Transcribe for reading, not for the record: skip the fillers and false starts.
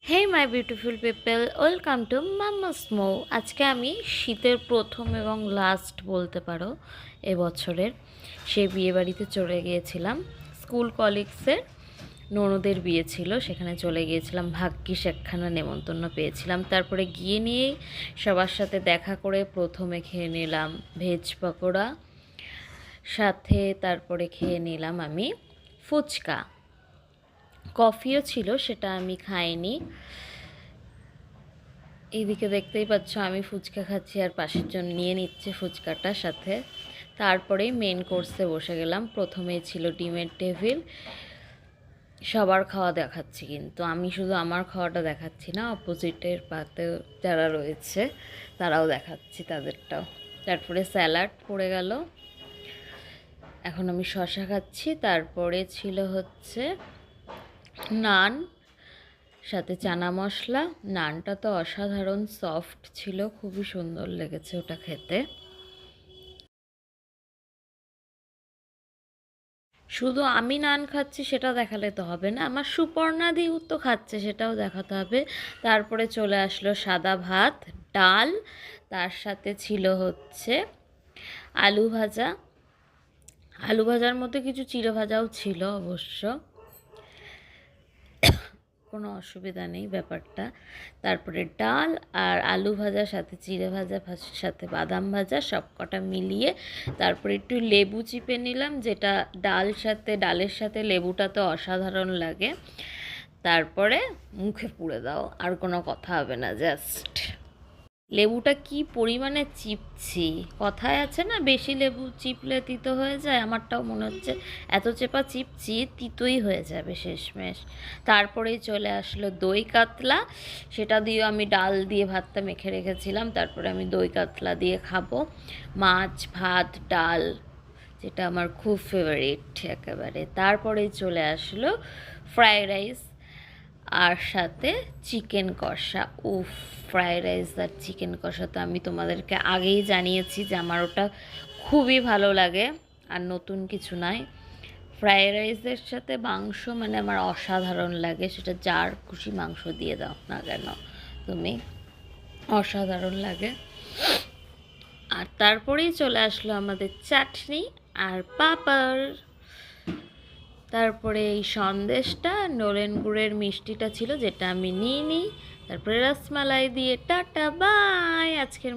Hey my beautiful people, welcome to mamma's মো। আজকে আমি শীতের প্রথম এবং লাস্ট বলতে পারো এবছরের সেই বিয়েবাড়িতে চলে গিয়েছিলাম। স্কুল কলিগসের ননদের বিয়ে ছিল, সেখানে চলে গিয়েছিলাম। ভাগ্যিস একখানা নেমন্তন্ন পেয়েছিলাম। তারপরে গিয়ে নিয়েই সবার সাথে দেখা করে প্রথমে খেয়ে নিলাম ভেজ পকোড়া, সাথে তারপরে খেয়ে নিলাম আমি ফুচকা। কফিও ছিল, সেটা আমি খাইনি। এইদিকে দেখতেই পাচ্ছ আমি ফুচকা খাচ্ছি আর পাশের জন নিয়ে নিচ্ছে ফুচকাটা সাথে। তারপরেই মেন কোর্সে বসে গেলাম। প্রথমেই ছিল ডিমের টেবিল। সবার খাওয়া দেখাচ্ছি, কিন্তু আমি শুধু আমার খাওয়াটা দেখাচ্ছি না, অপোজিটের পাতে যারা রয়েছে তারাও দেখাচ্ছি তাদেরটাও। তারপরে স্যালাড পড়ে গেল, এখন আমি শসা খাচ্ছি। তারপরে ছিল হচ্ছে নান, সাথে চানা মশলা। নানটা তো অসাধারণ সফট ছিল, খুবই সুন্দর লেগেছে ওটা খেতে। শুধু আমি নান খাচ্ছি সেটা দেখালে তো হবে না, আমার সুপর্ণাদিও তো খাচ্ছে, সেটাও দেখাতে হবে। তারপরে চলে আসলো সাদা ভাত, ডাল, তার সাথে ছিল হচ্ছে আলু ভাজা। আলু ভাজার মধ্যে কিছু চিড়ে ভাজাও ছিল অবশ্য, কোনো অসুবিধা নেই ব্যাপারটা। তারপরে ডাল আর আলু ভাজা, সাথে চিড়ে ভাজা, সাথে বাদাম ভাজা, সব কটা মিলিয়ে তারপরে একটু লেবু চিপে নিলাম, যেটা ডালের সাথে লেবুটা তো অসাধারণ লাগে। তারপরে মুখে পুড়ে দাও, আর কোনো কথা হবে না, জাস্ট লেবুটা কি পরিমাণে চিপছি। কথায় আছে না, বেশি লেবু চিপলে তিতো হয়ে যায়, আমারটাও মনে হচ্ছে এত চেপা চিপছি তিতোই হয়ে যাবে শেষমেশ। তারপরেই চলে আসলো দই কাতলা, সেটা দিয়েও আমি ডাল দিয়ে ভাতটা মেখে রেখেছিলাম। তারপরে আমি দই কাতলা দিয়ে খাবো। মাছ, ভাত, ডাল, যেটা আমার খুব ফেভারিট একেবারে। তারপরেই চলে আসলো ফ্রাইড রাইস আর সাথে চিকেন কষা। উফ, ফ্রাইড রাইস আর চিকেন কষা তো আমি তোমাদেরকে আগেই জানিয়েছি যে আমার ওটা খুবই ভালো লাগে, আর নতুন কিছু নয়। ফ্রাইড রাইসের সাথে মাংস মানে আমার অসাধারণ লাগে, সেটা যার খুশি মাংস দিয়ে দাও না কেন তুমি, অসাধারণ লাগে। আর তারপরেই চলে আসলো আমাদের চাটনি আর পাঁপড়। তারপরে এই সন্দেশটা, নলেন গুড়ের মিষ্টিটা ছিল, যেটা আমি নিই। তারপরে রসমালাই দিয়ে টাটা বাই আজকের